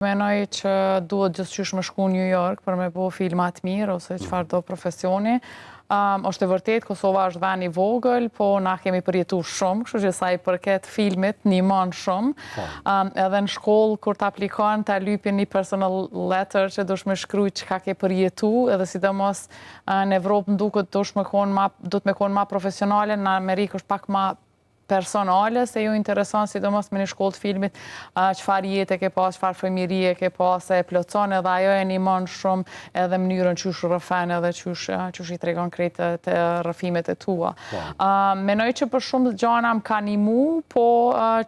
Menoj që duhet gjithçysh me shku në New York për me bo filma të mirë ose çfarë do profesioni. Është e vërtet, Kosova është vend i vogël, po na kemi përjetu shumë, kështu që sa i përket filmit, nimon shumë. Edhe në shkollë, kur të aplikon, të lypin një personal letter që dush me shkruaj çka ke përjetu, edhe sidomos në Evropë nduket do të me konë ma profesionale, në Amerikë është pak ma personale, se ju intereson sidomos me një shkollë të filmit çfarë jete ke pas, çfarë fëmijërie ke pas, e plotson edhe ajo e nimon shumë edhe mënyrën qysh rrëfen edhe qysh i tregon krejt të rrëfimet e tua. Menoj që për shumë gjana më ka nimu, po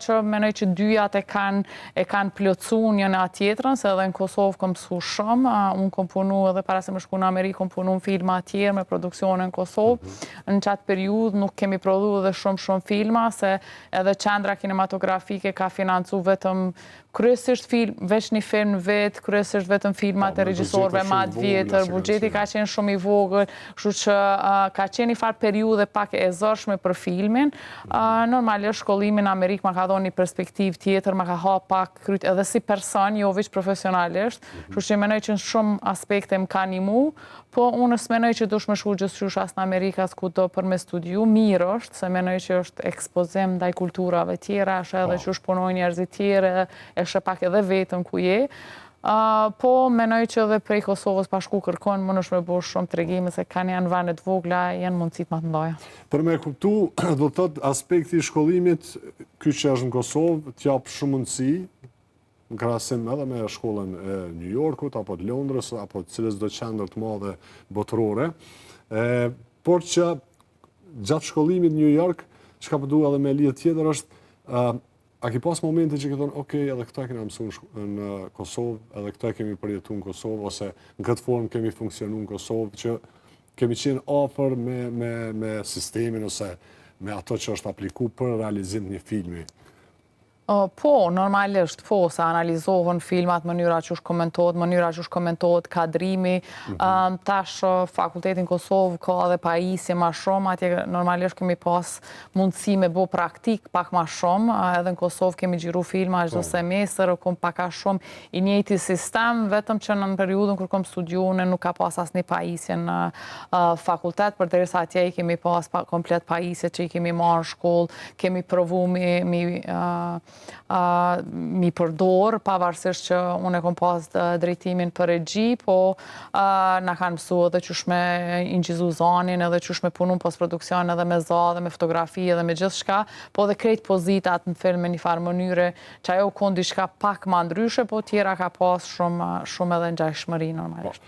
që menoj që dyjat e kanë plotsu njëna tjetrën, se edhe në Kosovë kom mësu shumë. Unë kom punu edhe para se më shku në Amerikë, kom punu në filma tjerë me produksione në Kosovë. Në qatë periudhë nuk kemi prodhu edhe shumë filma, se edhe qendra kinematografike ka financu vetëm kryesisht veç një film vetë, kryesisht vetëm filmat e regjisorëve ma të vjetër, buxheti ka qenë shumë i vogël, kështu që ka qenë një farë periudhe pak e zorshme për filmin. Normalisht shkollimi në Amerikë ma ka dhënë një perspektivë tjetër, ma ka hap pak kryt edhe si person, jo veç profesionalisht, kështu që menoj që në shumë aspekte më ka nimu, po unë s'menoj që dush me shku gjithçysh as në Amerikë as kudo për me studiu, mirë është, se menoj që është ekspozim ndaj kulturave tjera, është edhe që punojnë njerëzit tjere, është pak edhe vetëm ku je. Po menoj që edhe prej Kosovës pa shku kërkon, më nëshme bo shumë tregime se kanë janë vanet vogla, janë mundësit më të ndaja. Për me kuptu, do të thot aspekti i shkollimit, ky që është në Kosovë, t'jap shumë mundësi, në krahasim edhe me shkollën e New Yorkut, apo të Londrës, apo të cilës do qendër të madhe botërore, por që gjatë shkollimit në New York, që ka përdu edhe me lidhë tjetër është, a ki pas momente që ke thonë, okej, edhe këta kena mësu në Kosovë, edhe këta kemi përjetu në Kosovë, ose në këtë formë kemi funksionu në Kosovë, që kemi qenë afër me sistemin, ose me ato që është apliku për realizim një filmi? Po, normalisht, po, se analizohen filmat, mënyra që është komentohet, kadrimi. Tash fakultetin Kosovë ka edhe pajisje ma shumë, atje normalisht kemi pas mundësi me bo praktik pak ma shumë, edhe në Kosovë kemi gjiru filma çdo semestër, kom paka shumë i njëjti sistem, vetëm që në periudhën kur kom studiu, nuk ka pas asnjë pajisje në fakultet, përderisa atje i kemi pas komplet pajisje që i kemi marrë në shkollë, kemi provu mi përdor, pavarësisht që unë e kom pas drejtimin për regji, po na kanë mësu edhe qysh me ingjizu zanin, edhe qysh me punu postproduksion, edhe me za, edhe me fotografi, edhe me gjithë shka, po edhe krejt pozitat në film me një farë mënyre, që ajo kondi shka pak ma ndryshe, po tjera ka pas shumë edhe ngjashmëri normalisht.